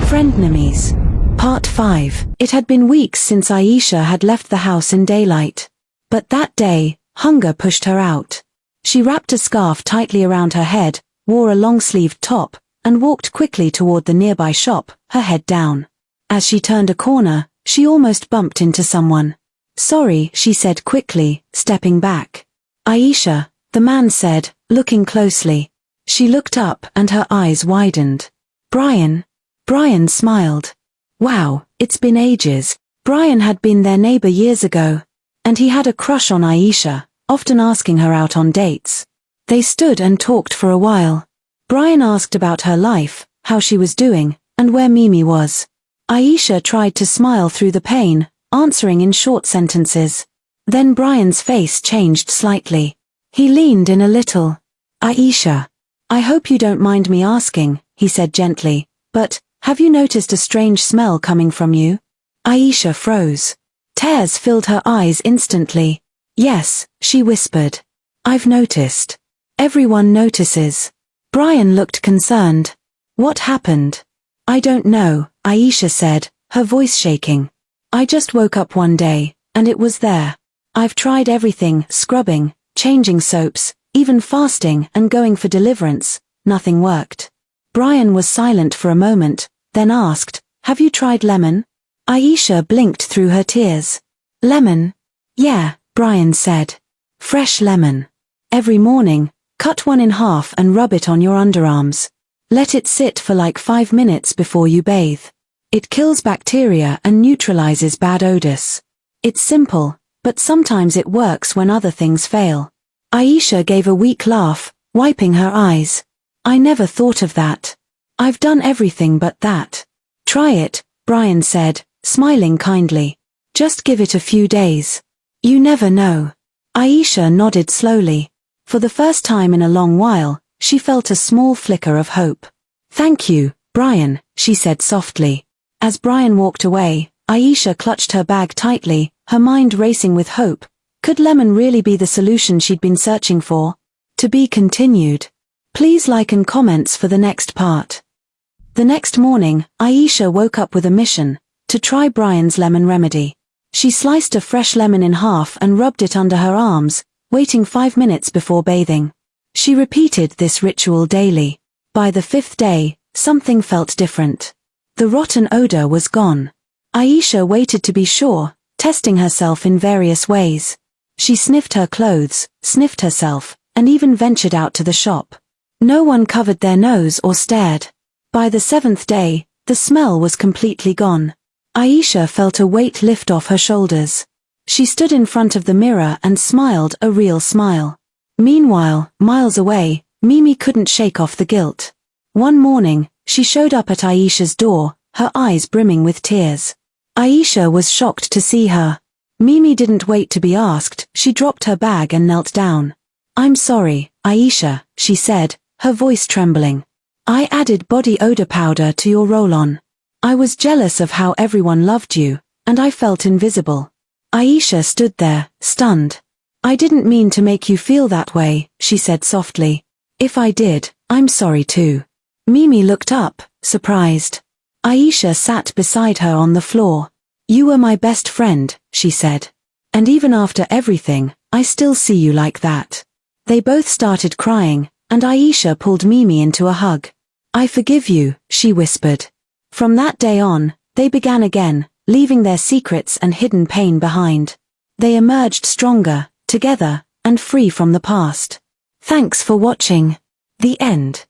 Friendsnamies. Part 5. It had been weeks since Aisha had left the house in daylight. But that day, hunger pushed her out. She wrapped a scarf tightly around her head, wore a long-sleeved top, and walked quickly toward the nearby shop, her head down. As she turned a corner, she almost bumped into someone. "Sorry," she said quickly, stepping back. "Aisha," the man said, looking closely. She looked up and her eyes widened. "Brian?" Brian smiled. Wow, it's been ages. Brian had been their neighbor years ago. And he had a crush on Aisha, often asking her out on dates. They stood and talked for a while. Brian asked about her life, how she was doing, and where Mimi was. Aisha tried to smile through the pain, answering in short sentences. Then Brian's face changed slightly. He leaned in a little. "Aisha, I hope you don't mind me asking," he said gently, "but have you noticed a strange smell coming from you?" Aisha froze. Tears filled her eyes instantly. "Yes," she whispered. "I've noticed. Everyone notices." Brian looked concerned. "What happened?" "I don't know," Aisha said, her voice shaking. "I just woke up one day, and it was there. I've tried everything, scrubbing, changing soaps, even fasting and going for deliverance. Nothing worked." Brian was silent for a moment, then asked, "Have you tried lemon?" Aisha blinked through her tears. "Lemon?" "Yeah," Brian said. "Fresh lemon. Every morning, cut one in half and rub it on your underarms. Let it sit for like 5 minutes before you bathe. It kills bacteria and neutralizes bad odors. It's simple, but sometimes it works when other things fail." Aisha gave a weak laugh, wiping her eyes. "I never thought of that. I've done everything but that." "Try it," Brian said, smiling kindly. "Just give it a few days. You never know." Aisha nodded slowly. For the first time in a long while, she felt a small flicker of hope. "Thank you, Brian," she said softly. As Brian walked away, Aisha clutched her bag tightly, her mind racing with hope. Could lemon really be the solution she'd been searching for? To be continued. Please like and comments for the next part. The next morning, Aisha woke up with a mission, to try Brian's lemon remedy. She sliced a fresh lemon in half and rubbed it under her arms, waiting 5 minutes before bathing. She repeated this ritual daily. By the 5th day, something felt different. The rotten odor was gone. Aisha waited to be sure, testing herself in various ways. She sniffed her clothes, sniffed herself, and even ventured out to the shop. No one covered their nose or stared. By the 7th day, the smell was completely gone. Aisha felt a weight lift off her shoulders. She stood in front of the mirror and smiled a real smile. Meanwhile, miles away, Mimi couldn't shake off the guilt. One morning, she showed up at Aisha's door, her eyes brimming with tears. Aisha was shocked to see her. Mimi didn't wait to be asked, she dropped her bag and knelt down. "I'm sorry, Aisha," she said, her voice trembling. "I added body odor powder to your roll-on. I was jealous of how everyone loved you, and I felt invisible." Aisha stood there, stunned. "I didn't mean to make you feel that way," she said softly. "If I did, I'm sorry too." Mimi looked up, surprised. Aisha sat beside her on the floor. "You were my best friend," she said. "And even after everything, I still see you like that." They both started crying, and Aisha pulled Mimi into a hug. "I forgive you," she whispered. From that day on, they began again, leaving their secrets and hidden pain behind. They emerged stronger, together, and free from the past. Thanks for watching. The end.